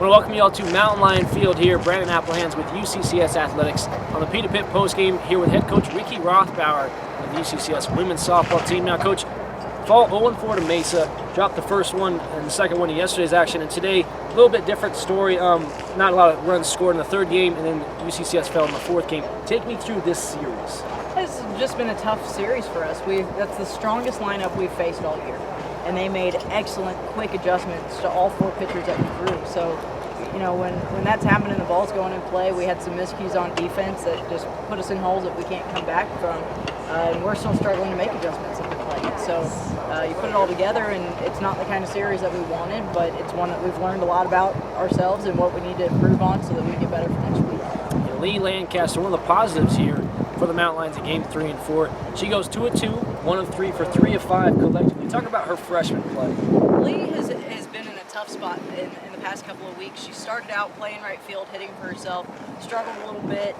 I want to welcome you all to Mountain Lion Field here. Brandon Applehands with UCCS Athletics on the Peter Pitt postgame here with head coach Ricki Rothbauer of the UCCS women's softball team. Now, coach, fall 0-4 to Mesa, dropped the first one and the second one in yesterday's action, and today a little bit different story. Not a lot of runs scored in the third game, and then UCCS fell in the fourth game. Take me through this series. It's just been a tough series for us. That's the strongest lineup we've faced all year. And they made excellent, quick adjustments to all four pitchers that we threw. So, you know, when that's happening, the ball's going in play, we had some miscues on defense that just put us in holes that we can't come back from. And we're still struggling to make adjustments in the plate. So you put it all together, and it's not the kind of series that we wanted, but it's one that we've learned a lot about ourselves and what we need to improve on so that we get better for next week. Lee Lancaster, one of the positives here for the Mountain Lions in game 3 and 4. She goes 2 of 2, 1 of 3 for 3 of 5 collectively. Talk about her freshman play. Lee has been in a tough spot in the past couple of weeks. She started out playing right field, hitting for herself, struggled a little bit,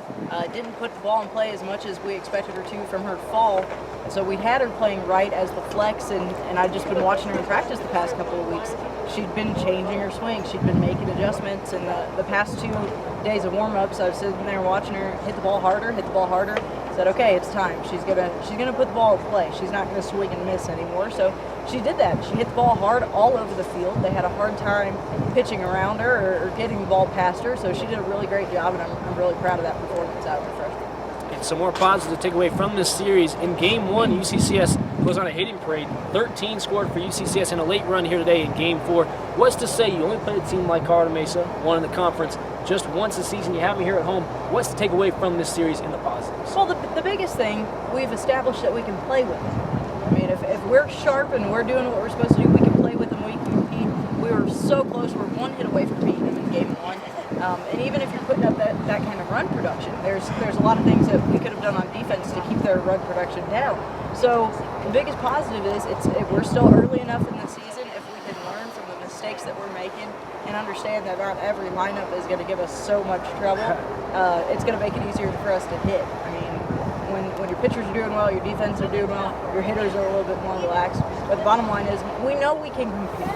didn't put the ball in play as much as we expected her to from her fall. So we had her playing right as the flex, and I've just been watching her in practice the past couple of weeks. She'd been changing her swing. She'd been making adjustments, and the past 2 days of warm-ups, I was sitting there watching her hit the ball harder. Said, okay, it's time. She's gonna put the ball in play. She's not gonna swing and miss anymore. So she did that. She hit the ball hard all over the field. They had a hard time pitching around her or getting the ball past her. So she did a really great job, and I'm really proud of that performance out of her freshman. And some more positives to take away from this series. In game 1, UCCS goes on a hitting parade. 13 scored for UCCS in a late run here today in game 4. What's to say you only played a team like Colorado Mesa, one in the conference, just once a season. You have me here at home. What's to take away from this series in the positives? Well, the biggest thing, we've established that we can play with them. I mean, if we're sharp and we're doing what we're supposed to do, we can play with them, we can compete. We were so close. We're 1 hit away from beating them in game 1. And even if you're putting up that kind of run production, there's a lot of things that we could have done on defense to keep their run production down. So the biggest positive is we're still early enough in the season. If we can learn from the mistakes that we're making and understand that not every lineup is going to give us so much trouble, it's going to make it easier for us to hit. I mean, when your pitchers are doing well, your defense are doing well, your hitters are a little bit more relaxed. But the bottom line is we know we can compete.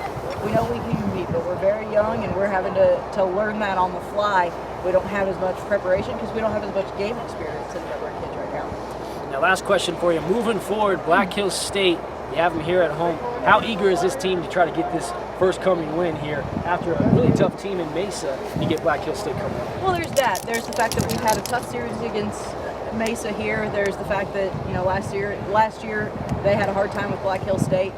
But we're very young, and we're having to learn that on the fly. We don't have as much preparation because we don't have as much game experience as our kids right now. Now, last question for you. Moving forward, Black Hills State, you have them here at home. How eager is this team to try to get this first coming win here after a really tough team in Mesa? You get Black Hills State coming up. Well, there's that. There's the fact that we've had a tough series against Mesa here. There's the fact that, you know, last year they had a hard time with Black Hills State.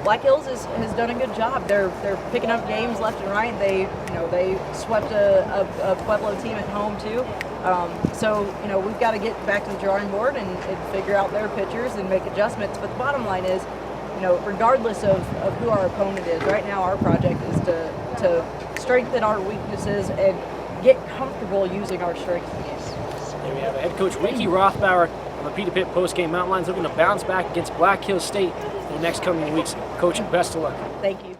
Black Hills has done a good job. They're picking up games left and right. They swept a Pueblo team at home too. So we've got to get back to the drawing board and figure out their pitchers and make adjustments. But the bottom line is, regardless of who our opponent is, right now our project is to strengthen our weaknesses and get comfortable using our strengths. There we have it. Head coach Ricki Rothbauer on the Peter Pitt postgame. Mountain Lions looking to bounce back against Black Hills State in the next coming weeks. Coach, best of luck. Thank you.